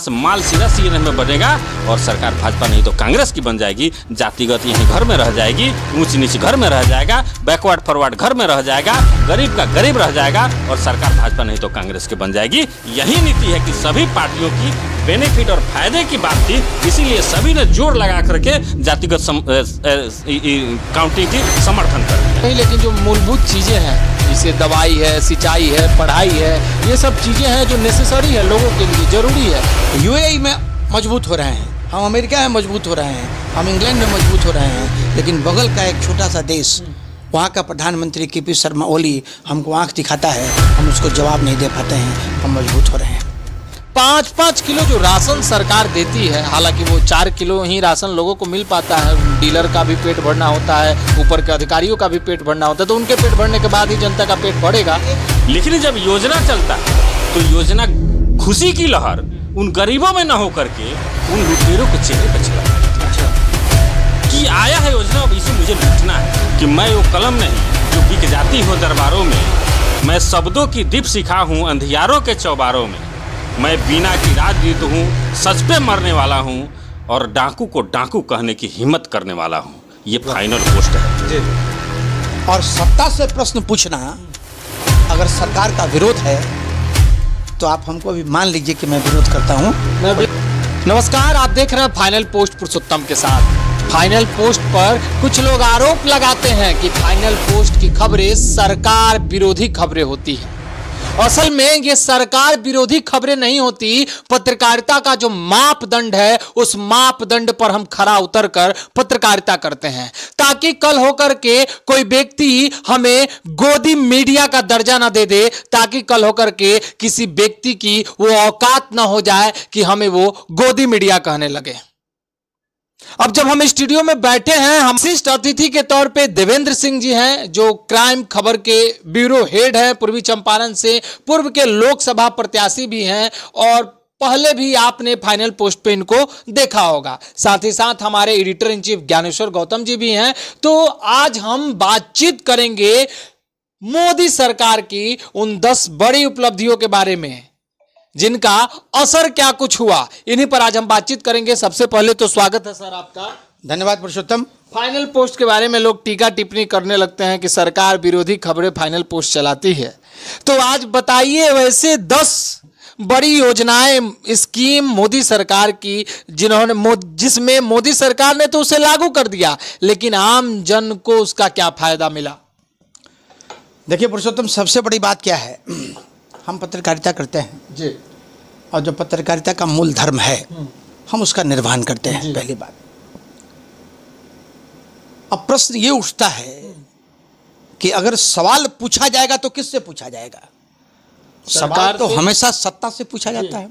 माल सीधा सीएनएन में बनेगा और सरकार भाजपा नहीं तो कांग्रेस की बन जाएगी। जातिगत यहीं घर में रह जाएगी, ऊंच नीच घर में रह जाएगा, बैकवर्ड फॉरवर्ड घर में रह जाएगा, गरीब का गरीब रह जाएगा और सरकार भाजपा नहीं तो कांग्रेस की बन जाएगी। यही नीति है कि सभी पार्टियों की बेनिफिट और फायदे की बात थी, इसीलिए सभी ने जोर लगा करके जातिगत काउंटिंग की समर्थन कर दिया। नहीं, लेकिन जो मूलभूत चीजें हैं जैसे दवाई है, सिंचाई है, पढ़ाई है, ये सब चीजें हैं जो नेसेसरी है, लोगों के लिए जरूरी है। यूएई में मजबूत हो रहे हैं, हम अमेरिका में मजबूत हो रहे हैं, हम इंग्लैंड में मजबूत हो रहे हैं, लेकिन बगल का एक छोटा सा देश, वहाँ का प्रधानमंत्री केपी शर्मा ओली हमको आंख दिखाता है, हम उसको जवाब नहीं दे पाते हैं, हम मजबूत हो रहे हैं। 5-5 किलो जो राशन सरकार देती है, हालांकि वो 4 किलो ही राशन लोगों को मिल पाता है, डीलर का भी पेट भरना होता है, ऊपर के अधिकारियों का भी पेट भरना होता है, तो उनके पेट भरने के बाद ही जनता का पेट भरेगा। लेकिन जब योजना चलता है तो योजना खुशी की लहर उन गरीबों में न हो करके उन लुटेरों के चेहरे पर चला कि आया है योजना, अब इसे मुझे लूटना है, कि मैं वो कलम नहीं जो बिक जाती हो दरबारों में, मैं शब्दों की दीप शिखा हूँ अंधियारों के चौबारों में, मैं बीना की राजनीत हूँ, सच पे मरने वाला हूँ और डाकू को डाकू कहने की हिम्मत करने वाला हूँ। ये फाइनल पोस्ट है। और सत्ता से प्रश्न पूछना, अगर सरकार का विरोध है तो आप हमको अभी मान लीजिए कि मैं विरोध करता हूँ। नमस्कार, आप देख रहे हैं फाइनल पोस्ट पुरुषोत्तम के साथ। फाइनल पोस्ट पर कुछ लोग आरोप लगाते हैं कि फाइनल पोस्ट की खबरें सरकार विरोधी खबरें होती हैं। असल में ये सरकार विरोधी खबरें नहीं होती, पत्रकारिता का जो मापदंड है उस मापदंड पर हम खरा उतरकर पत्रकारिता करते हैं, ताकि कल होकर के कोई व्यक्ति हमें गोदी मीडिया का दर्जा ना दे दे, ताकि कल होकर के किसी व्यक्ति की वो औकात ना हो जाए कि हमें वो गोदी मीडिया कहने लगे। अब जब हम स्टूडियो में बैठे हैं, हम विशिष्ट अतिथि के तौर पे देवेंद्र सिंह जी हैं, जो क्राइम खबर के ब्यूरो हेड हैं पूर्वी चंपारण से, पूर्व के लोकसभा प्रत्याशी भी हैं और पहले भी आपने फाइनल पोस्ट पे इनको देखा होगा। साथ ही साथ हमारे editor in chief Gyaneshwar Gautam ji भी हैं। तो आज हम बातचीत करेंगे मोदी सरकार की उन 10 बड़ी उपलब्धियों के बारे में, जिनका असर क्या कुछ हुआ, इन्हीं पर आज हम बातचीत करेंगे। सबसे पहले तो स्वागत है सर आपका। धन्यवाद पुरुषोत्तम। फाइनल पोस्ट के बारे में लोग टीका टिप्पणी करने लगते हैं कि सरकार विरोधी खबरें फाइनल पोस्ट चलाती है, तो आज बताइए वैसे 10 बड़ी योजनाएं स्कीम मोदी सरकार की जिसमें मोदी सरकार ने तो उसे लागू कर दिया, लेकिन आम जन को उसका क्या फायदा मिला? देखिए पुरुषोत्तम, सबसे बड़ी बात क्या है, हम पत्रकारिता करते हैं जी, और जो पत्रकारिता का मूल धर्म है हम उसका निर्वहन करते हैं, पहली बात। अब प्रश्न ये उठता है कि अगर सवाल पूछा जाएगा तो किससे पूछा जाएगा? सवाल तो हमेशा सत्ता से पूछा जाता है,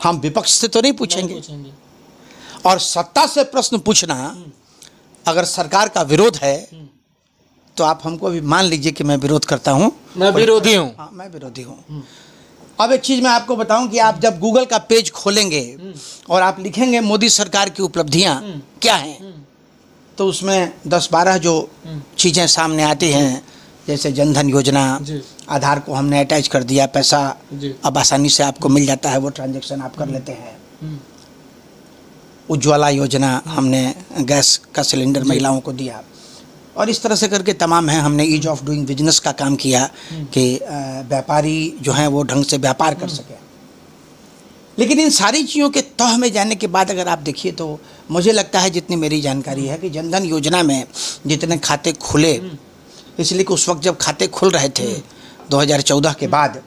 हम विपक्ष से तो नहीं पूछेंगे। और सत्ता से प्रश्न पूछना, अगर सरकार का विरोध है तो आप हमको अभी मान लीजिए कि मैं विरोध करता हूँ, मैं विरोधी हूँ। हाँ, मैं विरोधी हूँ। अब एक चीज़ मैं आपको बताऊं कि आप जब गूगल का पेज खोलेंगे और आप लिखेंगे मोदी सरकार की उपलब्धियां क्या हैं, तो उसमें 10-12 जो चीज़ें सामने आती हैं, जैसे जनधन योजना, आधार को हमने अटैच कर दिया, पैसा अब आसानी से आपको मिल जाता है, वो ट्रांजैक्शन आप कर लेते हैं। उज्ज्वला योजना, हमने गैस का सिलेंडर महिलाओं को दिया, और इस तरह से करके तमाम है। हमने ईज ऑफ डूइंग बिजनेस का काम किया कि व्यापारी जो हैं वो ढंग से व्यापार कर सकें। लेकिन इन सारी चीज़ों के तह में जाने के बाद अगर आप देखिए तो मुझे लगता है, जितनी मेरी जानकारी है, कि जनधन योजना में जितने खाते खुले, इसलिए कि उस वक्त जब खाते खुल रहे थे 2014 के बाद,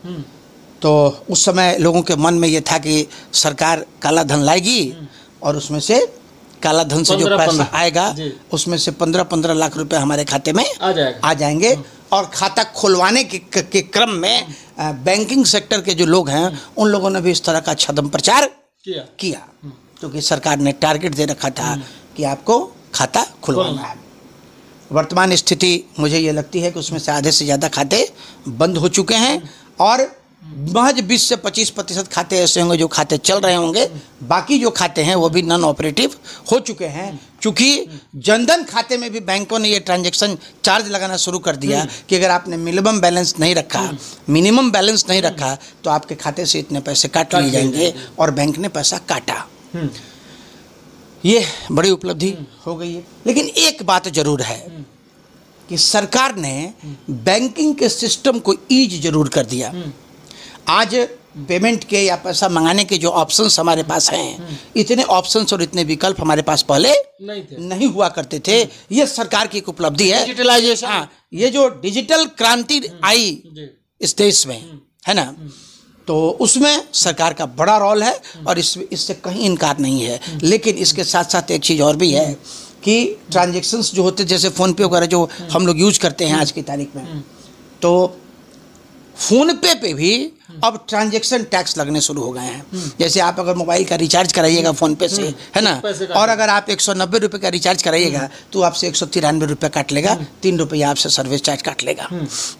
तो उस समय लोगों के मन में ये था कि सरकार काला धन लाएगी और उसमें से काला धन से जो पैसा आएगा उसमें से 15-15 लाख रुपए हमारे खाते में आ जाएंगे। और खाता खुलवाने के क्रम में बैंकिंग सेक्टर के जो लोग हैं उन लोगों ने भी इस तरह का छद्म प्रचार किया, क्योंकि सरकार ने टारगेट दे रखा था कि आपको खाता खुलवाना है। वर्तमान स्थिति मुझे ये लगती है कि उसमें से आधे से ज़्यादा खाते बंद हो चुके हैं और महज 20 से 25% खाते ऐसे होंगे जो खाते चल रहे होंगे, बाकी जो खाते हैं वो भी नॉन ऑपरेटिव हो चुके हैं। क्योंकि जनधन खाते में भी बैंकों ने ये ट्रांजैक्शन चार्ज लगाना शुरू कर दिया कि अगर आपने मिनिमम बैलेंस नहीं रखा तो आपके खाते से इतने पैसे काट लिए जाएंगे, और बैंक ने पैसा काटा। ये बड़ी उपलब्धि हो गई है। लेकिन एक बात जरूर है कि सरकार ने बैंकिंग के सिस्टम को ईज जरूर कर दिया। आज पेमेंट के या पैसा मंगाने के जो ऑप्शंस हमारे पास हैं, इतने ऑप्शंस और इतने विकल्प हमारे पास पहले नहीं हुआ करते थे। ये सरकार की एक उपलब्धि है, डिजिटलाइजेशन। हाँ, ये जो डिजिटल क्रांति आई इस देश में, है ना, तो उसमें सरकार का बड़ा रोल है और इससे कहीं इनकार नहीं है। लेकिन इसके साथ साथ एक चीज़ और भी है कि ट्रांजैक्शंस जो होते, जैसे फ़ोनपे वगैरह जो हम लोग यूज करते हैं आज की तारीख में, तो फ़ोनपे पे भी अब ट्रांजैक्शन टैक्स लगने शुरू हो गए हैं। जैसे आप अगर मोबाइल का रिचार्ज कराइएगा फ़ोनपे से, है ना, और अगर आप 190 रुपये का रिचार्ज कराइएगा तो आपसे 193 रुपये काट लेगा, 3 रुपया आपसे सर्विस चार्ज काट लेगा।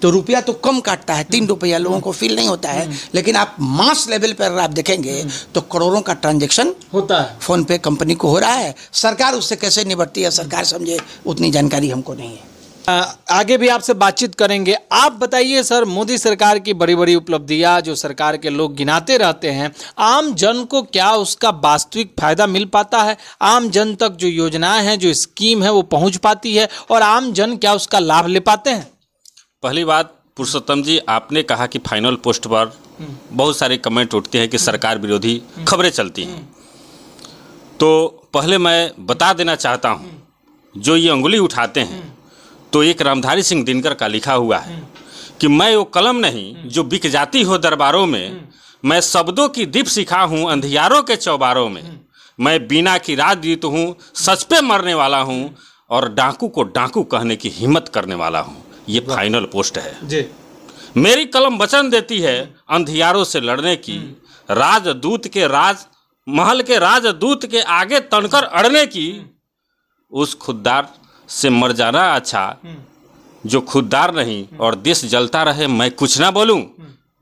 तो रुपया तो कम काटता है, 3 रुपया लोगों को फील नहीं होता है। लेकिन आप मास लेवल पर अगर आप देखेंगे तो करोड़ों का ट्रांजैक्शन होता है, फ़ोनपे कंपनी को हो रहा है। सरकार उससे कैसे निपटती है, सरकार समझे, उतनी जानकारी हमको नहीं है। आगे भी आपसे बातचीत करेंगे। आप बताइए सर, मोदी सरकार की बड़ी बड़ी उपलब्धियां जो सरकार के लोग गिनाते रहते हैं, आम जन को क्या उसका वास्तविक फायदा मिल पाता है? आम जन तक जो योजनाएं हैं, जो स्कीम है, वो पहुंच पाती है, और आम जन क्या उसका लाभ ले पाते हैं? पहली बात पुरुषोत्तम जी, आपने कहा कि फाइनल पोस्ट पर बहुत सारे कमेंट उठते हैं कि सरकार विरोधी खबरें चलती हैं। तो पहले मैं बता देना चाहता हूँ, जो ये अंगुली उठाते हैं, तो एक रामधारी सिंह दिनकर का लिखा हुआ है कि मैं वो कलम नहीं जो बिक जाती हो दरबारों में, मैं शब्दों की दीप सिखा हूँ अंधियारों के चौबारों में, मैं बीना की राजदूत हूँ, सच पे मरने वाला हूँ, और डाकू को डाकू कहने की हिम्मत करने वाला हूँ। ये फाइनल पोस्ट है जी। मेरी कलम वचन देती है अंधियारों से लड़ने की, राजदूत के राज महल के राजदूत के आगे तनकर अड़ने की, उस खुददार से मर जाना अच्छा जो खुददार नहीं, और देश जलता रहे मैं कुछ ना बोलूं,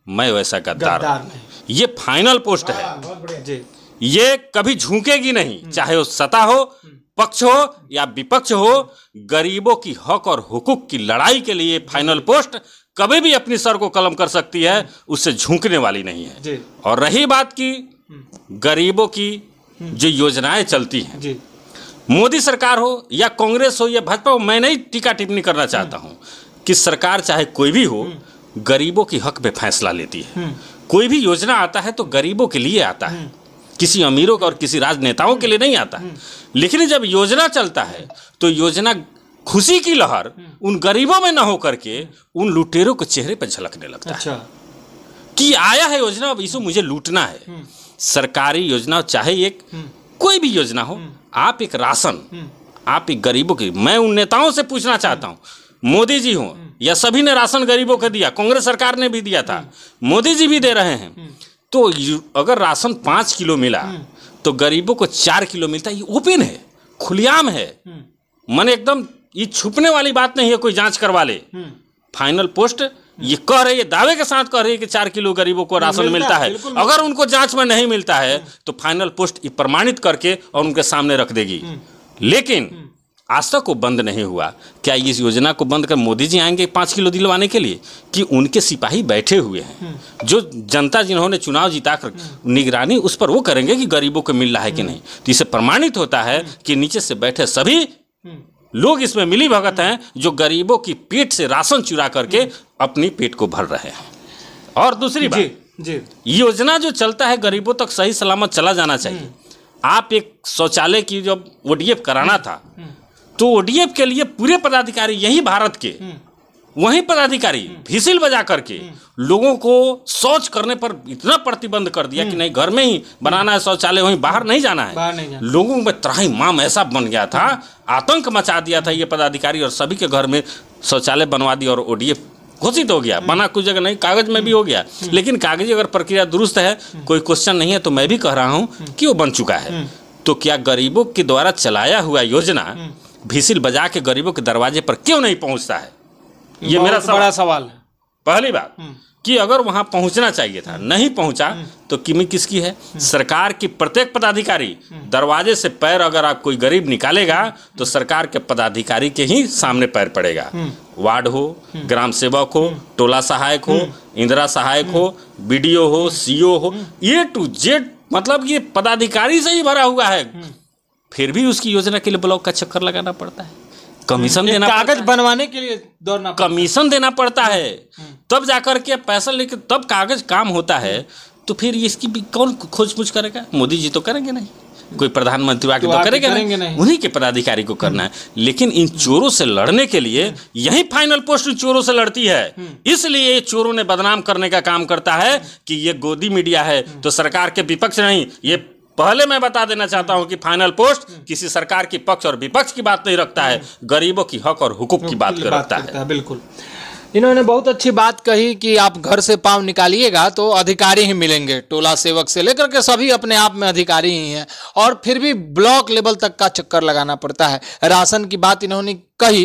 मैं वैसा गद्दार नहीं। ये फाइनल पोस्ट है, ये कभी झुकेगी नहीं, चाहे वो सत्ता हो, पक्ष हो या विपक्ष हो। गरीबों की हक और हुकूक की लड़ाई के लिए फाइनल पोस्ट कभी भी अपनी सर को कलम कर सकती है, उससे झुकने वाली नहीं है। और रही बात की गरीबों की जो योजनाएं चलती हैं, मोदी सरकार हो या कांग्रेस हो या भाजपा हो, मैं नहीं टीका टिप्पणी करना चाहता हूं कि सरकार चाहे कोई भी हो, गरीबों की हक पे फैसला लेती है। कोई भी योजना आता है तो गरीबों के लिए आता है, किसी अमीरों का और किसी राजनेताओं के लिए नहीं आता है। लेकिन जब योजना चलता है तो योजना खुशी की लहर उन गरीबों में न हो करके उन लुटेरों के चेहरे पर झलकने लगता है कि आया है योजना, अब इसे मुझे लूटना है। सरकारी योजना चाहे एक कोई भी योजना हो, आप एक राशन, आप एक गरीबों की, मैं उन नेताओं से पूछना चाहता हूं, मोदी जी हो या सभी ने राशन गरीबों को दिया, कांग्रेस सरकार ने भी दिया था, मोदी जी भी दे रहे हैं, तो अगर राशन 5 किलो मिला तो गरीबों को 4 किलो मिलता है। ये ओपन है, खुलेआम है, मन एकदम, ये छुपने वाली बात नहीं है, कोई जांच करवा ले। फाइनल पोस्ट ये कह रही है, दावे के साथ कह रही है कि 4 किलो गरीबों को राशन मिलता है। अगर उनको जांच में नहीं मिलता है तो फाइनल पोस्ट प्रमाणित करके और उनके सामने रख देगी। लेकिन आज तक वो बंद नहीं हुआ। क्या इस योजना को बंद कर मोदी जी आएंगे 5 किलो दिलवाने के लिए? कि उनके सिपाही बैठे हुए हैं, जो जनता जिन्होंने चुनाव जीता कर निगरानी उस पर वो करेंगे कि गरीबों को मिल रहा है कि नहीं। तो इसे प्रमाणित होता है कि नीचे से बैठे सभी लोग इसमें मिली भगत हैं, जो गरीबों की पेट से राशन चुरा करके अपनी पेट को भर रहे हैं। और दूसरी बात, योजना जो चलता है गरीबों तक सही सलामत चला जाना चाहिए। आप एक शौचालय की जब ODF कराना था तो ODF के लिए पूरे पदाधिकारी यही भारत के वही पदाधिकारी व्हिसिल बजा करके लोगों को शौच करने पर इतना प्रतिबंध कर दिया कि नहीं, घर में ही बनाना है शौचालय, वहीं बाहर नहीं जाना है। लोगों में त्राहिमाम ऐसा बन गया था, आतंक मचा दिया था ये पदाधिकारी, और सभी के घर में शौचालय बनवा दिया और ODF घोषित हो गया। बना कुछ जगह नहीं, कागज में भी हो गया। लेकिन कागजी अगर प्रक्रिया दुरुस्त है, कोई क्वेश्चन नहीं है, तो मैं भी कह रहा हूँ कि वो बन चुका है। तो क्या गरीबों के द्वारा चलाया हुआ योजना व्हिसिल बजा के गरीबों के दरवाजे पर क्यों नहीं पहुँचता है? ये मेरा बड़ा सवाल है। पहली बात। कि अगर वहाँ पहुँचना चाहिए था, नहीं पहुँचा तो कीमत किसकी है? सरकार की प्रत्येक पदाधिकारी दरवाजे से पैर अगर आप कोई गरीब निकालेगा तो सरकार के पदाधिकारी के ही सामने पैर पड़ेगा। वार्ड हो, ग्राम सेवक हो, टोला सहायक हो, इंदिरा सहायक हो, बीडीओ हो, सीओ हो, ए टू जेड, मतलब ये पदाधिकारी से ही भरा हुआ है। फिर भी उसकी योजना के लिए ब्लॉक का चक्कर लगाना पड़ता है, कमीशन देना, कागज बनवाने के लिए दौड़ना, कमीशन देना पड़ता है, तब जाकर के पैसा लेके तब कागज काम होता है। तो फिर इसकी भी कौन खोज-पूछ करेगा? मोदी जी तो करेंगे नहीं, कोई प्रधानमंत्री आके तो करेंगे नहीं, उन्हीं के पदाधिकारी को करना है। लेकिन इन चोरों से लड़ने के लिए यही फाइनल पोस्ट चोरों से लड़ती है, इसलिए चोरों ने बदनाम करने का काम करता है कि ये गोदी मीडिया है तो सरकार के विपक्ष नहीं। ये पहले मैं बता देना चाहता हूं कि फाइनल पोस्ट किसी सरकार की पक्ष और विपक्ष की बात नहीं रखता है, गरीबों की हक और हुकूक की बात रखता है। बिल्कुल, इन्होंने बहुत अच्छी बात कही कि आप घर से पाँव निकालिएगा तो अधिकारी ही मिलेंगे, टोला सेवक से लेकर के सभी अपने आप में अधिकारी ही हैं, और फिर भी ब्लॉक लेवल तक का चक्कर लगाना पड़ता है। राशन की बात इन्होंने कही,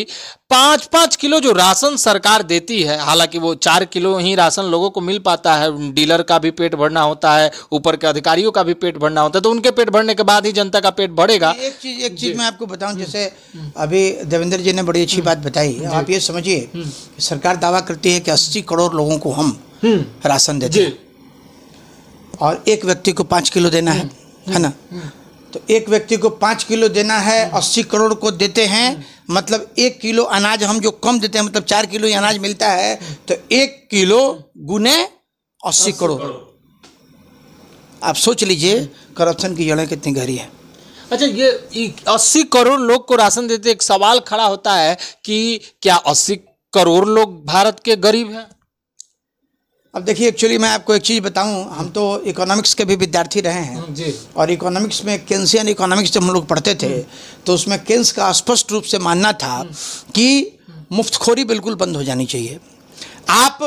5-5 किलो जो राशन सरकार देती है, हालांकि वो 4 किलो ही राशन लोगों को मिल पाता है, डीलर का भी पेट भरना होता है, ऊपर के अधिकारियों का भी पेट भरना होता है, तो उनके पेट भरने के बाद ही जनता का पेट भरेगा। एक चीज मैं आपको बताऊं, जैसे अभी देवेंद्र जी ने बड़ी अच्छी बात बताई। आप ये समझिए कि सरकार दावा करती है कि 80 करोड़ लोगों को हम राशन देते हैं और एक व्यक्ति को 5 किलो देना है ना। तो एक व्यक्ति को 5 किलो देना है, 80 करोड़ को देते हैं, मतलब 1 किलो अनाज हम जो कम देते हैं, मतलब 4 किलो ही अनाज मिलता है, तो 1 किलो गुने 80 करोड़। आप सोच लीजिए करप्शन की जड़ें कितनी गहरी है। अच्छा, ये 80 करोड़ लोग को राशन देते, एक सवाल खड़ा होता है कि क्या 80 करोड़ लोग भारत के गरीब हैं? अब देखिए, एक्चुअली मैं आपको एक चीज़ बताऊं, हम तो इकोनॉमिक्स के भी विद्यार्थी रहे हैं जी। और इकोनॉमिक्स में केन्सियन इकोनॉमिक्स जब हम लोग पढ़ते थे तो उसमें केन्स का स्पष्ट रूप से मानना था कि मुफ्तखोरी बिल्कुल बंद हो जानी चाहिए। आप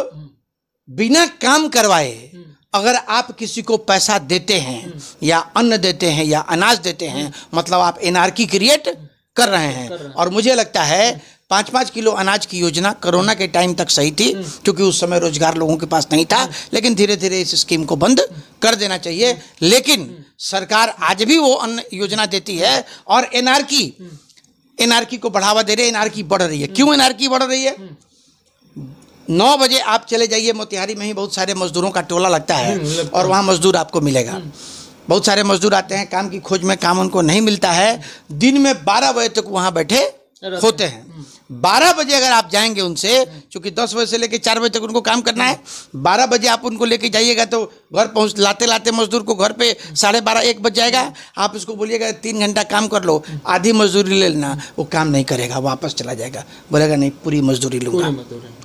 बिना काम करवाए अगर आप किसी को पैसा देते हैं या अन्न देते हैं या अनाज देते हैं, मतलब आप एनार्की क्रिएट कर रहे हैं। और मुझे लगता है 5-5 किलो अनाज की योजना कोरोना के टाइम तक सही थी, क्योंकि उस समय रोजगार लोगों के पास नहीं था, लेकिन धीरे धीरे इस स्कीम को बंद कर देना चाहिए। लेकिन सरकार आज भी वो अन्न योजना देती है और एनार्की को बढ़ावा दे रही है। एनार्की बढ़ रही है। क्यों एनार्की बढ़ रही है? 9 बजे आप चले जाइए, मोतिहारी में ही बहुत सारे मजदूरों का टोला लगता है और वहाँ मजदूर आपको मिलेगा। बहुत सारे मजदूर आते हैं काम की खोज में, काम उनको नहीं मिलता है, दिन में 12 बजे तक वहाँ बैठे होते हैं। 12 बजे अगर आप जाएंगे उनसे, क्योंकि 10 बजे से लेकर 4 बजे तक उनको काम करना है, 12 बजे आप उनको लेके जाइएगा तो घर पहुँच लाते लाते मजदूर को घर पे 12:30-1 बज जाएगा। आप उसको बोलिएगा 3 घंटा काम कर लो, आधी मजदूरी ले लेना, वो काम नहीं करेगा, वापस चला जाएगा, बोलेगा नहीं पूरी मजदूरी लूँगा,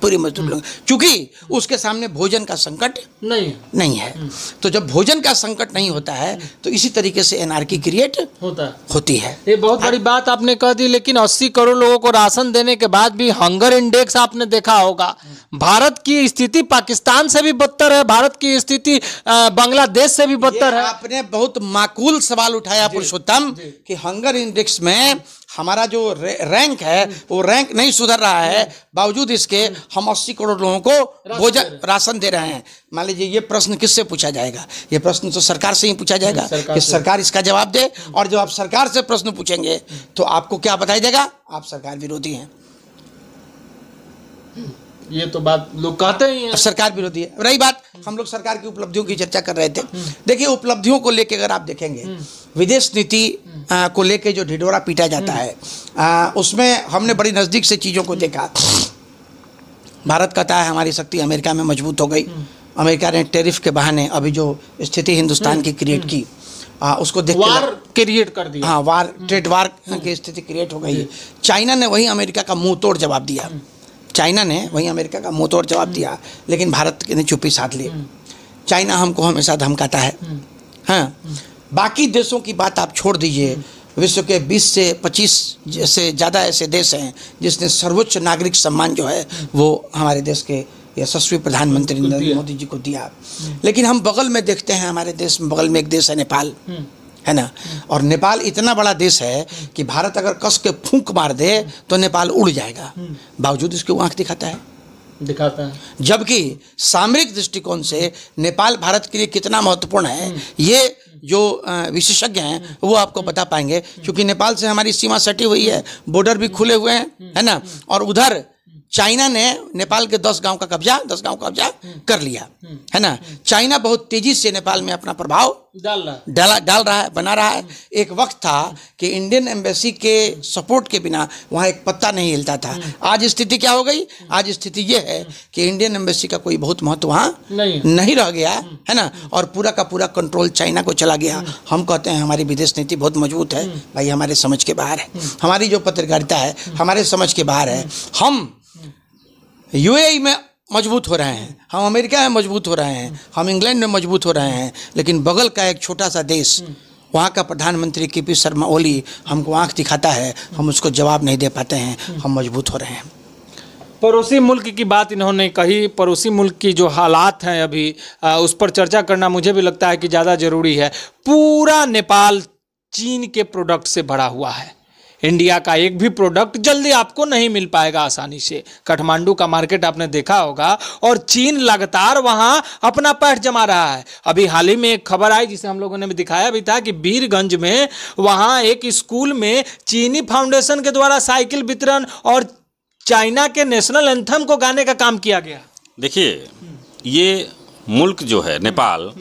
पूरी मजदूरी लूँगा, क्योंकि उसके सामने भोजन का संकट नहीं है। तो जब भोजन का संकट नहीं होता है तो इसी तरीके से एनार्की क्रिएट होती है। ये बहुत बड़ी बात आपने कह दी। लेकिन 80 करोड़ लोगों को राशन देने के बाद भी हंगर इंडेक्स आपने देखा होगा, भारत की स्थिति पाकिस्तान से भी बदतर है, भारत की स्थिति बांग्लादेश से भी बदतर है। आपने बहुत माकूल सवाल उठाया पुरुषोत्तम कि हंगर इंडेक्स में हमारा जो रैंक है वो रैंक नहीं सुधर रहा है, बावजूद इसके हम 80 करोड़ लोगों को भोजन राशन दे रहे हैं। मान लीजिए ये प्रश्न किससे पूछा जाएगा? ये प्रश्न तो सरकार से ही पूछा जाएगा कि सरकार इसका जवाब दे। और जब आप सरकार से प्रश्न पूछेंगे तो आपको क्या बताया जाएगा? आप सरकार विरोधी हैं। ये तो बात लोग कहते ही हैं, सरकार विरोधी है। रही बात, हम लोग सरकार की उपलब्धियों की चर्चा कर रहे थे। देखिए, उपलब्धियों को लेके अगर आप देखेंगे, विदेश नीति को लेके जो ढिढोरा पीटा जाता है, उसमें हमने बड़ी नज़दीक से चीज़ों को देखा। भारत कहता है हमारी शक्ति अमेरिका में मजबूत हो गई। अमेरिका ने टैरिफ के बहाने अभी जो स्थिति हिंदुस्तान की क्रिएट की, उसको देख वार क्रिएट कर दिया। हाँ, वार, ट्रेड वार की स्थिति क्रिएट हो गई। चाइना ने वही अमेरिका का मुंह तोड़ जवाब दिया। चाइना ने वही अमेरिका का मुंह तोड़ जवाब दिया, लेकिन भारत ने चुप्पी साध ली। चाइना हमको हमेशा धमकाता है। हाँ, बाकी देशों की बात आप छोड़ दीजिए, विश्व के 20 से 25 से ज़्यादा ऐसे देश हैं जिसने सर्वोच्च नागरिक सम्मान जो है वो हमारे देश के यशस्वी प्रधानमंत्री नरेंद्र मोदी जी को दिया। लेकिन हम बगल में देखते हैं, हमारे देश में बगल में एक देश है नेपाल, है ना। और नेपाल इतना बड़ा देश है कि भारत अगर कस के फूंक मार दे तो नेपाल उड़ जाएगा, बावजूद इसके वो आँख दिखाता है। दिखाता है। जबकि सामरिक दृष्टिकोण से नेपाल भारत के लिए कितना महत्वपूर्ण है, ये जो विशेषज्ञ हैं वो आपको बता पाएंगे, क्योंकि नेपाल से हमारी सीमा सटी हुई है, बॉर्डर भी खुले हुए हैं, है ना। और उधर चाइना ने नेपाल के 10 गांव का कब्जा कर लिया, है ना। चाइना बहुत तेजी से नेपाल में अपना प्रभाव डाल रहा है, बना रहा है। एक वक्त था कि इंडियन एम्बेसी के सपोर्ट के बिना वहाँ एक पत्ता नहीं हिलता था। आज स्थिति क्या हो गई? आज स्थिति ये है कि इंडियन एम्बेसी का कोई बहुत महत्व वहाँ नहीं रह गया, है ना। और पूरा का पूरा कंट्रोल चाइना को चला गया। हम कहते हैं हमारी विदेश नीति बहुत मजबूत है, भाई हमारे समझ के बाहर है। हमारी जो पत्रकारिता है हमारे समझ के बाहर है। हम यूएई में मजबूत हो रहे हैं, हम अमेरिका में मजबूत हो रहे हैं, हम इंग्लैंड में मजबूत हो रहे हैं, लेकिन बगल का एक छोटा सा देश, वहाँ का प्रधानमंत्री केपी शर्मा ओली हमको आंख दिखाता है, हम उसको जवाब नहीं दे पाते हैं, हम मजबूत हो रहे हैं। पड़ोसी मुल्क की बात इन्होंने कही। पड़ोसी मुल्क की जो हालात हैं अभी उस पर चर्चा करना मुझे भी लगता है कि ज़्यादा ज़रूरी है। पूरा नेपाल चीन के प्रोडक्ट से भरा हुआ है। इंडिया का एक भी प्रोडक्ट जल्दी आपको नहीं मिल पाएगा आसानी से। काठमांडू का मार्केट आपने देखा होगा, और चीन लगातार वहां अपना पैठ जमा रहा है। अभी हाल ही में एक खबर आई जिसे हम लोगों ने भी दिखाया भी था कि वीरगंज में वहां एक स्कूल में चीनी फाउंडेशन के द्वारा साइकिल वितरण और चाइना के नेशनल एंथम को गाने का काम किया गया। देखिए, ये मुल्क जो है नेपाल,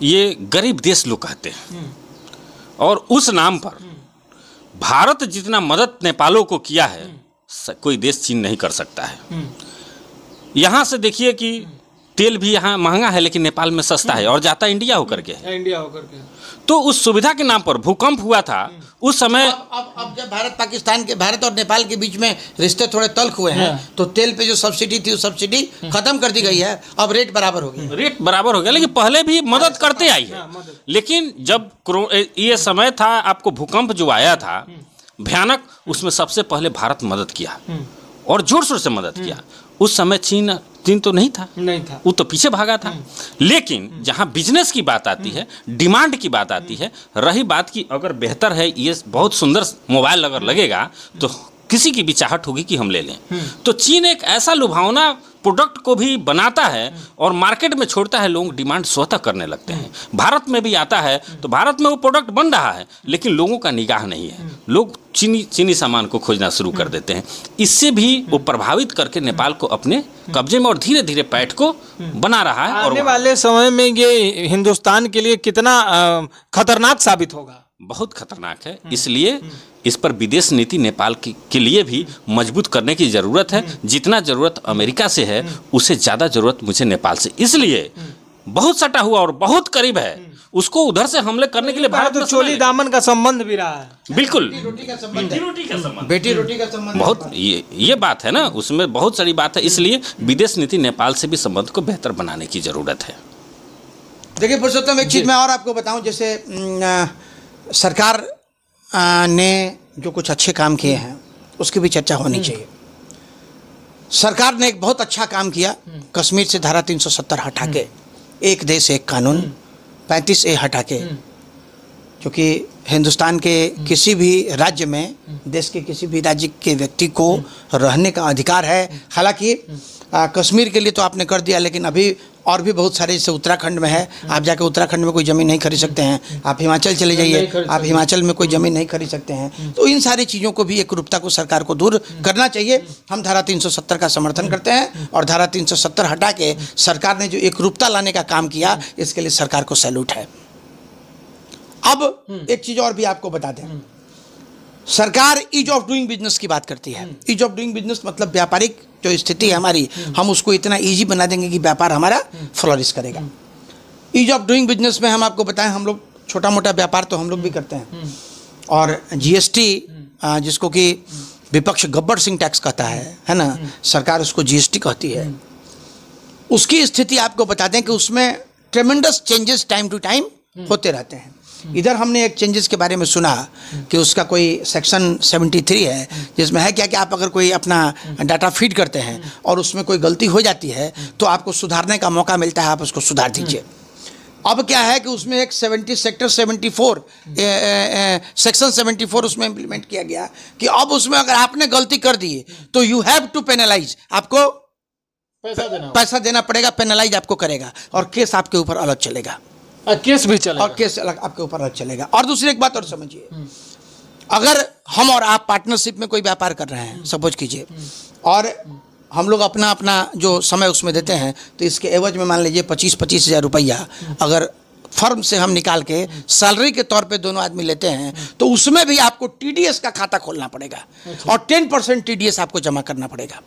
ये गरीब देश लोग कहते हैं, और उस नाम पर भारत जितना मदद नेपालों को किया है कोई देश चीन नहीं कर सकता है। यहाँ से देखिए कि तेल भी यहाँ महंगा है लेकिन नेपाल में सस्ता है, और जाता इंडिया होकर के। तो उस सुविधा के नाम पर भूकंप हुआ था उस समय। अब जब भारत और नेपाल के बीच में रिश्ते थोड़े तल्ख हुए हैं, तो तेल पे जो सब्सिडी थी वो सब्सिडी खत्म कर दी गई है। अब रेट बराबर हो गया, लेकिन पहले भी मदद करते आई है। लेकिन जब ये समय था, आपको भूकंप जो आया था भयानक, उसमें सबसे पहले भारत मदद किया और जोर शोर से मदद किया। उस समय चीन तो नहीं था, वो तो पीछे भागा था। लेकिन जहां बिजनेस की बात आती है, डिमांड की बात आती है, रही बात की अगर बेहतर है, ये बहुत सुंदर मोबाइल अगर लगेगा तो किसी की भी चाहत होगी कि हम ले लें। तो चीन एक ऐसा लुभावना प्रोडक्ट को भी बनाता है और मार्केट में छोड़ता है, लोग डिमांड स्वतः करने लगते हैं। भारत में भी आता है तो भारत में वो प्रोडक्ट बन रहा है, लेकिन लोगों का निगाह नहीं है, लोग चीनी सामान को खोजना शुरू कर देते हैं। इससे भी वो प्रभावित करके नेपाल को अपने कब्जे में और धीरे धीरे पैठ को बना रहा है। और आने वाले समय में ये हिंदुस्तान के लिए कितना खतरनाक साबित होगा? बहुत खतरनाक है। इसलिए इस पर विदेश नीति नेपाल के लिए भी मजबूत करने की ज़रूरत है। जितना ज़रूरत अमेरिका से है उससे ज़्यादा ज़रूरत मुझे नेपाल से, इसलिए बहुत सटा हुआ और बहुत करीब है, उसको उधर से हमले करने के लिए भारत तो चोली दामन का संबंध भी रहा है। बिल्कुल, बेटी रोटी का संबंध बहुत ये बात है ना, उसमें बहुत सारी बात है। इसलिए विदेश नीति नेपाल से भी संबंध को बेहतर बनाने की ज़रूरत है। देखिए पुरुषोत्तम, एक चीज़ मैं और आपको बताऊं, जैसे सरकार ने जो कुछ अच्छे काम किए हैं उसकी भी चर्चा होनी चाहिए। सरकार ने एक बहुत अच्छा काम किया, कश्मीर से धारा 370 हटा के एक देश एक कानून 35A हटा के, क्योंकि हिंदुस्तान के किसी भी राज्य में, देश के किसी भी राज्य के व्यक्ति को रहने का अधिकार है। हालांकि कश्मीर के लिए तो आपने कर दिया, लेकिन अभी और भी बहुत सारे, जैसे उत्तराखंड में है, आप जाके उत्तराखंड में कोई ज़मीन नहीं खरीद सकते हैं। आप हिमाचल चले जाइए, आप हिमाचल में कोई ज़मीन नहीं खरीद सकते हैं। तो इन सारी चीज़ों को भी, एक रूपता को सरकार को दूर करना चाहिए। हम धारा 370 का समर्थन करते हैं, और धारा 370 हटा के सरकार ने जो एक रूपता लाने का काम किया, इसके लिए सरकार को सैल्यूट है। अब एक चीज़ और भी आपको बता दें, सरकार ईज ऑफ डूइंग बिजनेस की बात करती है। ईज ऑफ डूइंग बिजनेस मतलब व्यापारिक जो स्थिति है हमारी, हम उसको इतना इजी बना देंगे कि व्यापार हमारा फ्लोरिश करेगा। ईज ऑफ डूइंग बिजनेस में हम आपको बताएं, हम लोग छोटा मोटा व्यापार तो हम लोग भी करते हैं, और जीएसटी जिसको कि विपक्ष गब्बर सिंह टैक्स कहता है ना, सरकार उसको जीएसटी कहती है, उसकी स्थिति आपको बता दें कि उसमें tremendous changes time to time होते रहते हैं। इधर हमने एक चेंजेस के बारे में सुना कि उसका कोई सेक्शन 73 है, जिसमें है क्या कि आप अगर कोई अपना डाटा फीड करते हैं और उसमें कोई गलती हो जाती है तो आपको सुधारने का मौका मिलता है, आप उसको सुधार दीजिए। अब क्या है कि उसमें एक सेक्शन 74 उसमें इम्प्लीमेंट किया गया कि अब उसमें अगर आपने गलती कर दी तो यू हैव टू पेनलाइज, आपको पैसा देना पड़ेगा, पेनलाइज आपको करेगा और केस आपके ऊपर अलग चलेगा, केस भी चलेगा और केस अलग आपके ऊपर अलग चलेगा। और दूसरी एक बात और समझिए, अगर हम और आप पार्टनरशिप में कोई व्यापार कर रहे हैं, सपोज कीजिए, और हम लोग अपना अपना जो समय उसमें देते हैं, तो इसके एवज में मान लीजिए 25-25 हज़ार रुपया अगर फर्म से हम निकाल के सैलरी के तौर पे दोनों आदमी लेते हैं, तो उसमें भी आपको टीडीएस का खाता खोलना पड़ेगा और 10% टीडीएस आपको जमा करना पड़ेगा।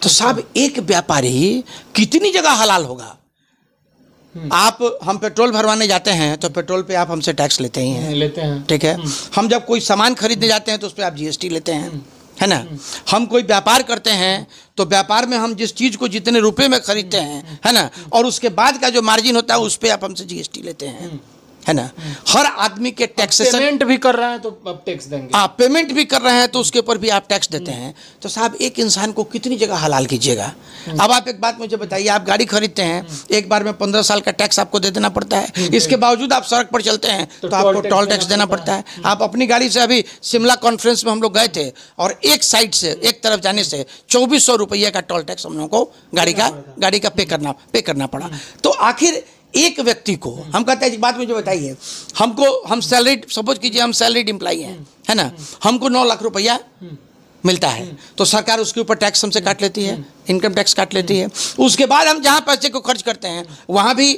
तो साहब एक व्यापारी कितनी जगह हलाल होगा। आप हम पेट्रोल भरवाने जाते हैं तो पेट्रोल पे आप हमसे टैक्स लेते ही हैं, ठीक है। हम जब कोई सामान खरीदने जाते हैं तो उस पर आप जीएसटी लेते हैं, है ना। हम कोई व्यापार करते हैं तो व्यापार में हम जिस चीज़ को जितने रुपए में खरीदते हैं, है ना, और उसके बाद का जो मार्जिन होता है उस पर आप हमसे जीएसटी लेते हैं, है ना। हर आदमी के टैक्सेशन, पेमेंट भी कर रहे हैं तो अब टैक्स देंगे, आप पेमेंट भी कर रहे हैं तो उसके ऊपर भी आप टैक्स देते हैं। तो साहब एक इंसान को कितनी जगह हलाल कीजिएगा। अब आप एक बात मुझे बताइए, आप गाड़ी खरीदते हैं, एक बार में 15 साल का टैक्स आपको दे देना पड़ता है, इसके बावजूद आप सड़क पर चलते हैं तो आपको टोल टैक्स देना पड़ता है। आप अपनी गाड़ी से, अभी शिमला कॉन्फ्रेंस में हम लोग गए थे और एक साइड से, एक तरफ जाने से 2400 रुपये का टोल टैक्स हम लोगों को गाड़ी का पे करना पड़ा। तो आखिर एक व्यक्ति को हम कहते हैं, एक बात मुझे बताइए, हम सैलरीड, सपोज कीजिए हम सैलरीड एम्प्लॉई हैं, है ना, हमको 9 लाख रुपया मिलता है, तो सरकार उसके ऊपर टैक्स हमसे काट लेती है, इनकम टैक्स काट लेती है। उसके बाद हम जहाँ पैसे को खर्च करते हैं वहाँ भी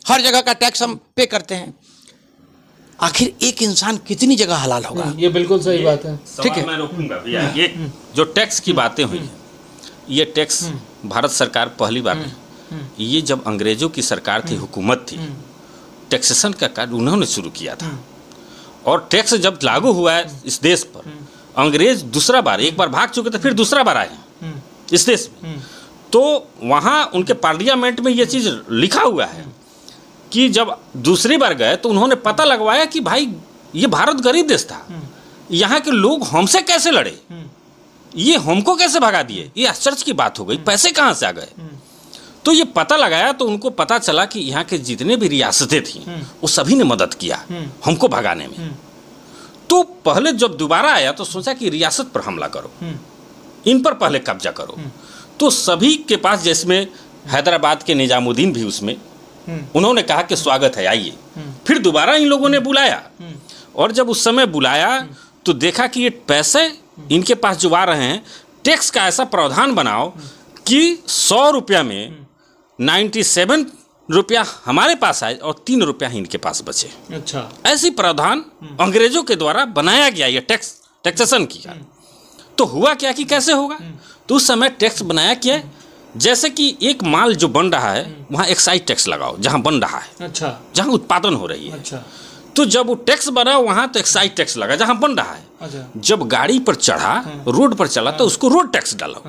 हर जगह का टैक्स हम पे करते हैं। आखिर एक इंसान कितनी जगह हलाल होगा। ये बिल्कुल सही बात है, ठीक है। मैं रोकूंगा भैया, ये जो टैक्स की बातें हुई, ये टैक्स भारत सरकार पहली बार, ये जब अंग्रेजों की सरकार थी, हुकूमत थी, टैक्सेशन का कार्य उन्होंने शुरू किया था। और टैक्स जब लागू हुआ है इस देश पर, अंग्रेज दूसरा बार, एक बार भाग चुके थे, फिर दूसरा बार आए इस देश में, तो वहाँ उनके पार्लियामेंट में ये चीज़ लिखा हुआ है कि जब दूसरी बार गए तो उन्होंने पता लगवाया कि भाई ये भारत गरीब देश था, यहाँ के लोग हमसे कैसे लड़े, ये हमको कैसे भगा दिए, ये आश्चर्य की बात हो गई, पैसे कहाँ से आ गए। तो ये पता लगाया तो उनको पता चला कि यहाँ के जितने भी रियासतें थीं वो सभी ने मदद किया हमको भगाने में। तो पहले जब दोबारा आया तो सोचा कि रियासत पर हमला करो, इन पर पहले कब्जा करो। तो सभी के पास, जिसमें हैदराबाद के निजामुद्दीन भी उसमें, उन्होंने कहा कि स्वागत है, आइए। फिर दोबारा इन लोगों ने बुलाया, और जब उस समय बुलाया तो देखा कि ये पैसे इनके पास जो आ रहे हैं, टैक्स का ऐसा प्रावधान बनाओ कि 100 रुपया में 97 रुपया हमारे पास आए और 3 रुपया ही इनके पास बचे। अच्छा, ऐसी प्रावधान अंग्रेजों के द्वारा बनाया गया, ये टैक्सेशन किया। तो हुआ क्या कि कैसे होगा, तो उस समय टैक्स बनाया क्या, जैसे कि एक माल जो बन रहा है वहाँ एक्साइज टैक्स लगाओ जहाँ बन रहा है, अच्छा, जहाँ उत्पादन हो रही है। अच्छा, तो जब वो टैक्स बना वहाँ तो एक्साइज टैक्स लगा जहाँ बन रहा है। अच्छा, जब गाड़ी पर चढ़ा, रोड पर चला, तो उसको रोड टैक्स डालो।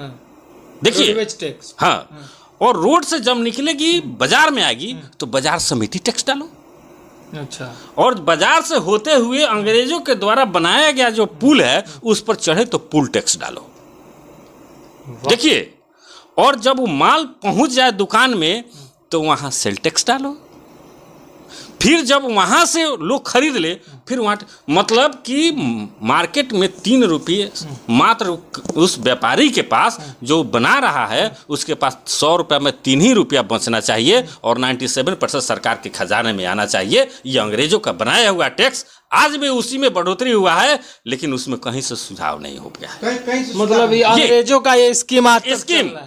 देखिए, टैक्स, हाँ, और रोड से जब निकलेगी बाजार में आएगी तो बाजार समिति टैक्स डालो। अच्छा, और बाजार से होते हुए अंग्रेजों के द्वारा बनाया गया जो पुल है उस पर चढ़े तो पुल टैक्स डालो। देखिए, और जब वो माल पहुंच जाए दुकान में तो वहां सेल टैक्स डालो। फिर जब वहाँ से लोग खरीद ले, फिर वहाँ, मतलब कि मार्केट में 3 रुपये मात्र उस व्यापारी के पास जो बना रहा है उसके पास 100 रुपये में 3 ही रुपया बचना चाहिए और 97% सरकार के खजाने में आना चाहिए। ये अंग्रेजों का बनाया हुआ टैक्स आज भी उसी में बढ़ोतरी हुआ है, लेकिन उसमें कहीं से सुधार नहीं हो गया है। मतलब ये अंग्रेजों का ये स्कीम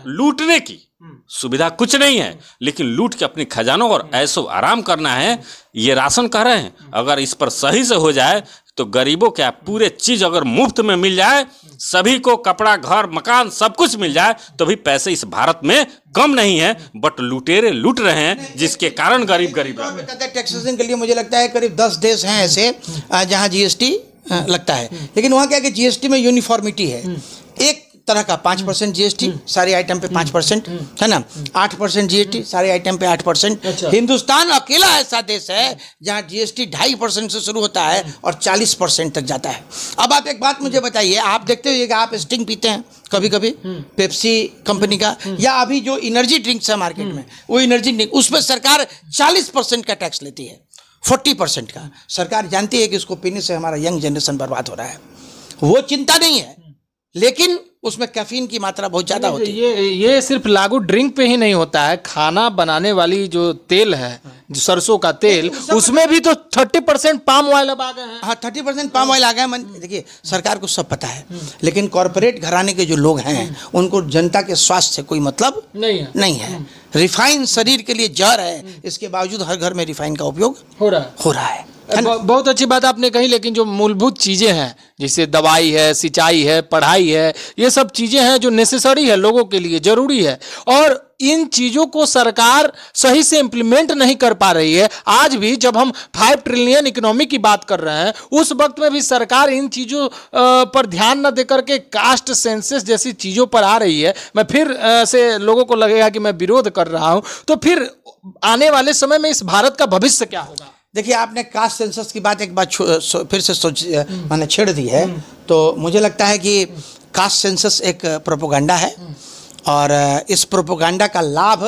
लूटने की सुविधा कुछ नहीं है, लेकिन लूट के अपने खजानों और ऐसो आराम करना है। ये राशन कह रहे हैं, अगर इस पर सही से हो जाए तो गरीबों क्या पूरे चीज अगर मुफ्त में मिल जाए, सभी को कपड़ा, घर, मकान सब कुछ मिल जाए, तो भी पैसे इस भारत में कम नहीं है, बट लुटेरे लूट रहे हैं, जिसके कारण गरीब टैक्सेशन के लिए मुझे लगता है करीब 10 देश हैं ऐसे जहाँ जीएसटी लगता है, लेकिन वहाँ क्या कि जीएसटी में यूनिफॉर्मिटी है। एक तरह का 5% जीएसटी सारे आइटम पे 5%, है ना, 8% जीएसटी सारे आइटम पे 8%। हिंदुस्तान अकेला ऐसा देश है जहां जीएसटी 2.5% से शुरू होता है और 40% तक जाता है। अब आप एक बात मुझे बताइए, आप देखते होइएगा, आप स्टिंग पीते हैं कभी कभी पेप्सी कंपनी का, या अभी जो एनर्जी ड्रिंक्स है मार्केट में, वो एनर्जी ड्रिंक, उस पर सरकार 40% का टैक्स लेती है, 40% का। सरकार जानती है कि उसको पीने से हमारा यंग जनरेशन बर्बाद हो रहा है, वो चिंता नहीं है, लेकिन उसमें कैफीन की मात्रा बहुत ज़्यादा होती है। ये सिर्फ लागू ड्रिंक पे ही नहीं होता है, खाना बनाने वाली जो तेल है, जो सरसों का तेल, उसमें भी तो 30% पाम ऑयल अब आ गए हैं। हाँ, 30% पाम ऑयल आ गया है। देखिए, सरकार को सब पता है, लेकिन कॉरपोरेट घराने के जो लोग हैं उनको जनता के स्वास्थ्य से कोई मतलब नहीं है। रिफाइन शरीर के लिए जहर है, इसके बावजूद हर घर में रिफाइन का उपयोग हो रहा है। बहुत अच्छी बात आपने कही, लेकिन जो मूलभूत चीज़ें हैं जैसे दवाई है, सिंचाई है, पढ़ाई है, ये सब चीज़ें हैं जो नेसेसरी है, लोगों के लिए ज़रूरी है, और इन चीज़ों को सरकार सही से इम्प्लीमेंट नहीं कर पा रही है। आज भी जब हम 5 ट्रिलियन इकोनॉमी की बात कर रहे हैं, उस वक्त में भी सरकार इन चीज़ों पर ध्यान न देकर के कास्ट सेंसस जैसी चीज़ों पर आ रही है। मैं फिर से लोगों को लगेगा कि मैं विरोध कर रहा हूँ, तो फिर आने वाले समय में इस भारत का भविष्य क्या होगा? देखिए, आपने कास्ट सेंसस की बात एक बार फिर से मैंने छेड़ दी है, तो मुझे लगता है कि कास्ट सेंसस एक प्रोपोगंडा है, और इस प्रोपोगंडा का लाभ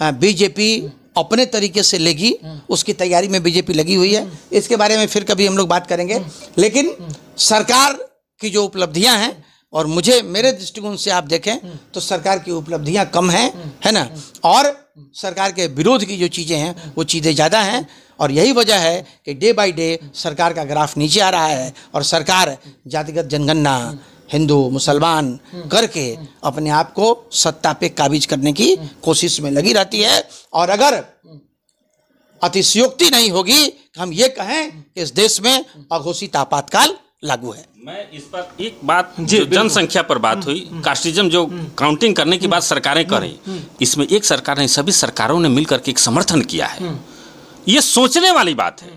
बीजेपी अपने तरीके से लेगी। उसकी तैयारी में बीजेपी लगी हुई है, इसके बारे में फिर कभी हम लोग बात करेंगे। लेकिन सरकार की जो उपलब्धियां हैं, और मेरे दृष्टिकोण से आप देखें तो सरकार की उपलब्धियां कम हैं, है ना, और सरकार के विरोध की जो चीज़ें हैं वो चीज़ें ज़्यादा हैं। और यही वजह है कि डे बाय डे सरकार का ग्राफ नीचे आ रहा है, और सरकार जातिगत जनगणना, हिंदू मुसलमान करके अपने आप को सत्ता पे काबिज करने की कोशिश में लगी रहती है। और अगर अतिशयोक्ति नहीं होगी कि हम ये कहें कि इस देश में अघोषित आपातकाल लागू है। मैं इस पर एक बात, जो जनसंख्या पर बात हुई, कास्टिज्म जो काउंटिंग करने की बात सरकारें कर रही, इसमें एक सरकार नहीं, सभी सरकारों ने मिलकर के एक समर्थन किया है। ये सोचने वाली बात है।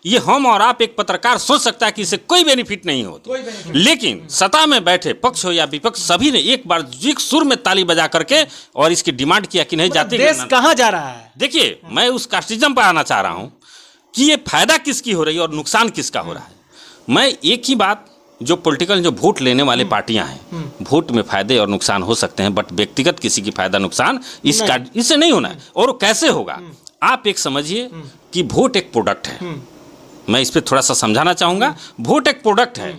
ये हम और आप, एक पत्रकार सोच सकता है कि इससे कोई बेनिफिट नहीं होता, लेकिन सत्ता में बैठे पक्ष हो या विपक्ष, सभी ने एक बार एक सुर में ताली बजा करके और इसकी डिमांड किया कि नहीं, जाति देश कहाँ जा रहा है। देखिए, मैं उस कास्टिज्म पर आना चाह रहा हूँ कि ये फायदा किसकी हो रही है और नुकसान किसका हो रहा है। मैं एक ही बात, जो पॉलिटिकल जो वोट लेने वाले पार्टियां हैं, वोट में फायदे और नुकसान हो सकते हैं, बट व्यक्तिगत किसी की फायदा नुकसान इससे नहीं होना है। और कैसे होगा, आप एक समझिए कि वोट एक प्रोडक्ट है। मैं इस पर थोड़ा सा समझाना चाहूँगा। वोट एक प्रोडक्ट है,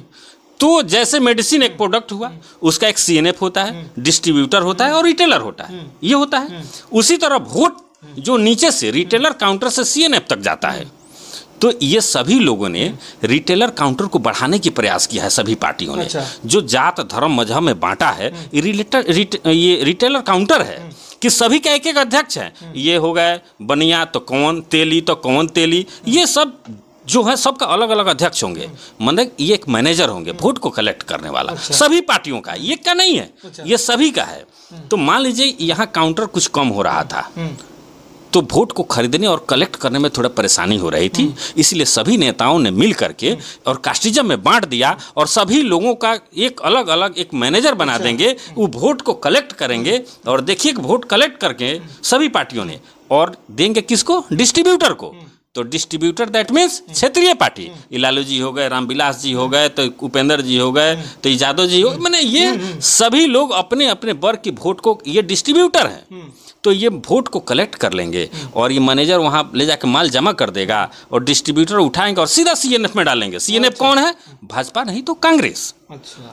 तो जैसे मेडिसिन एक प्रोडक्ट हुआ, उसका एक CNF होता है, डिस्ट्रीब्यूटर होता है और रिटेलर होता है, ये होता है। उसी तरह वोट जो नीचे से रिटेलर काउंटर से CNF तक जाता है, तो ये सभी लोगों ने रिटेलर काउंटर को बढ़ाने की प्रयास किया है। सभी पार्टियों ने जो जात धर्म मजहब में बांटा है, ये रिटेलर काउंटर है कि सभी का एक एक अध्यक्ष है। ये हो गए बनिया तो कौन तेली, तो कौन तेली, ये सब जो है सबका अलग अलग अध्यक्ष होंगे। मतलब ये एक मैनेजर होंगे वोट को कलेक्ट करने वाला। सभी पार्टियों का, ये क्या नहीं है, ये सभी का है। तो मान लीजिए यहाँ काउंटर कुछ कम हो रहा था, तो वोट को खरीदने और कलेक्ट करने में थोड़ा परेशानी हो रही थी, इसलिए सभी नेताओं ने मिल करके और कास्टिज्म में बांट दिया, और सभी लोगों का एक अलग अलग एक मैनेजर बना देंगे, वो वोट को कलेक्ट करेंगे। और देखिए, वोट कलेक्ट करके सभी पार्टियों ने और देंगे किसको, डिस्ट्रीब्यूटर को। तो डिस्ट्रीब्यूटर दैट मीन्स क्षेत्रीय पार्टी, लालू जी हो गए, रामविलास जी हो गए, तो उपेंद्र जी हो गए, तो यादव जी हो, मैंने ये सभी लोग अपने अपने वर्ग की वोट को, ये डिस्ट्रीब्यूटर हैं, तो ये वोट को कलेक्ट कर लेंगे और ये मैनेजर वहाँ ले जाकर माल जमा कर देगा और डिस्ट्रीब्यूटर उठाएंगे और सीधा CNF में डालेंगे। CNF कौन है, भाजपा नहीं तो कांग्रेस।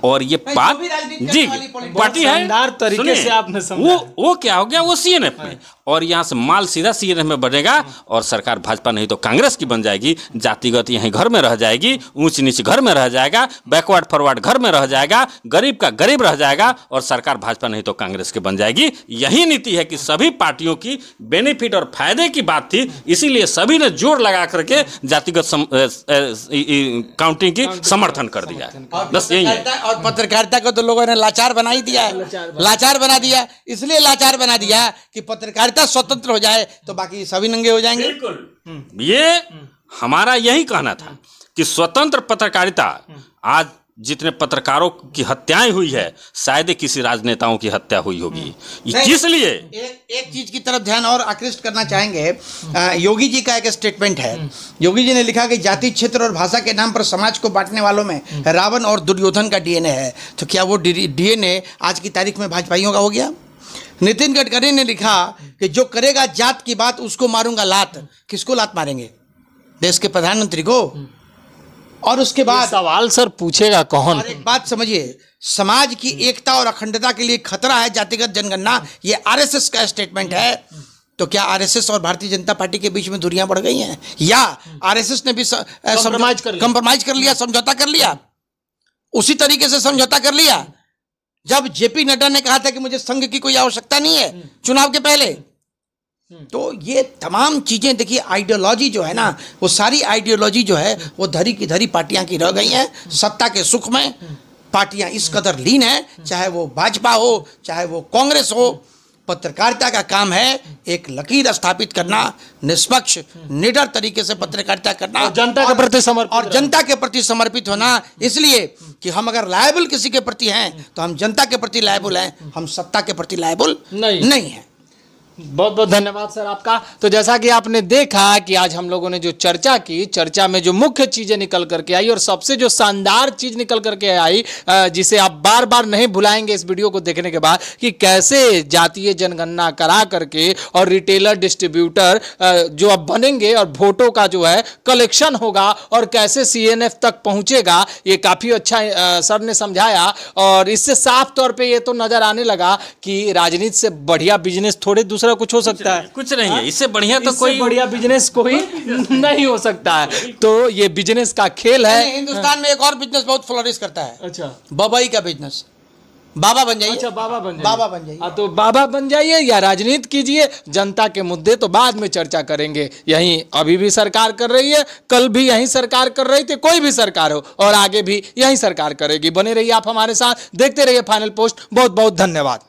और ये बात जी पार्टी है, तरीके से आपने समझा। वो क्या हो गया, वो CNF में, और यहाँ से माल सीधा CNF में बनेगा और सरकार भाजपा नहीं तो कांग्रेस की बन जाएगी। जातिगत यहीं घर में रह जाएगी, ऊंच नीच घर में रह जाएगा, बैकवर्ड फॉरवर्ड घर में रह जाएगा, गरीब का गरीब रह जाएगा, और सरकार भाजपा नहीं तो कांग्रेस की बन जाएगी। यही नीति है कि सभी पार्टियों की बेनिफिट और फायदे की बात थी, इसीलिए सभी ने जोर लगा करके जातिगत काउंटिंग की समर्थन कर दिया। बस यही है। और पत्रकारिता को तो लोगों ने लाचार बना ही दिया है, लाचार बना दिया, इसलिए लाचार बना दिया कि पत्रकारिता स्वतंत्र हो जाए तो बाकी सभी नंगे हो जाएंगे। बिल्कुल, ये हमारा यही कहना था कि स्वतंत्र पत्रकारिता, आज जितने पत्रकारों की हत्याएं हुई है, शायद किसी राजनेताओं की हत्या हुई होगी। किस लिए? एक चीज की तरफ ध्यान और आकृष्ट करना चाहेंगे। योगी जी का एक स्टेटमेंट है। योगी जी ने लिखा कि जाति, क्षेत्र और भाषा के नाम पर समाज को बांटने वालों में रावण और दुर्योधन का DNA है। तो क्या वो DNA आज की तारीख में भाजपाइयों का हो गया? नितिन गडकरी ने लिखा कि जो करेगा जात की बात उसको मारूंगा लात। किसको लात मारेंगे? देश के प्रधानमंत्री को? और उसके बाद सवाल सर पूछेगा कौन? और एक बात समझिए, समाज की एकता और अखंडता के लिए खतरा है जातिगत जनगणना, ये आरएसएस का स्टेटमेंट है। तो क्या आरएसएस और भारतीय जनता पार्टी के बीच में दूरियां बढ़ गई हैं, या आरएसएस ने भी कंप्रोमाइज कर लिया, समझौता कर लिया, उसी तरीके से समझौता कर लिया जब जेपी नड्डा ने कहा था कि मुझे संघ की कोई आवश्यकता नहीं है चुनाव के पहले। तो ये तमाम चीजें देखिए, आइडियोलॉजी जो है ना, वो सारी आइडियोलॉजी जो है वो धरी की धरी पार्टियां की रह गई हैं। सत्ता के सुख में पार्टियां इस कदर लीन हैं, चाहे वो भाजपा हो चाहे वो कांग्रेस हो। पत्रकारिता का काम है एक लकीर स्थापित करना, निष्पक्ष निडर तरीके से पत्रकारिता करना, और जनता के प्रति समर्पित, और जनता के प्रति समर्पित होना। इसलिए कि हम अगर लायबल किसी के प्रति हैं तो हम जनता के प्रति लायबल हैं, हम सत्ता के प्रति लायबल नहीं हैं। बहुत बहुत धन्यवाद सर आपका। तो जैसा कि आपने देखा कि आज हम लोगों ने जो चर्चा की, चर्चा में जो मुख्य चीजें निकल करके आई और सबसे जो शानदार चीज निकल करके आई, जिसे आप बार बार नहीं भुलाएंगे इस वीडियो को देखने के बाद, कि कैसे जातीय जनगणना करा करके और रिटेलर डिस्ट्रीब्यूटर जो अब बनेंगे और वोटों का जो है कलेक्शन होगा और कैसे सीएनएफ तक पहुंचेगा, ये काफी अच्छा सर ने समझाया। और इससे साफ तौर पर यह तो नजर आने लगा कि राजनीति से बढ़िया बिजनेस थोड़े दूसरा कुछ हो सकता है, कुछ नहीं है इससे बढ़िया, तो कोई बढ़िया बिजनेस कोई नहीं हो सकता है। तो ये बिजनेस का खेल है। हिंदुस्तान में एक और बिजनेस बहुत फ्लोरिश करता है, अच्छा, बाबाई का बिजनेस। बाबा बन जाइए। अच्छा, बाबा बन जाइए। बाबा बन जाइए। तो बाबा बन जाइए या राजनीति कीजिए, जनता के मुद्दे तो बाद में चर्चा करेंगे। यही अभी भी सरकार कर रही है, कल भी यही सरकार कर रही थी, कोई भी सरकार हो, और आगे भी यही सरकार करेगी। बने रहिए आप हमारे साथ, देखते रहिए फाइनल पोस्ट। बहुत बहुत धन्यवाद।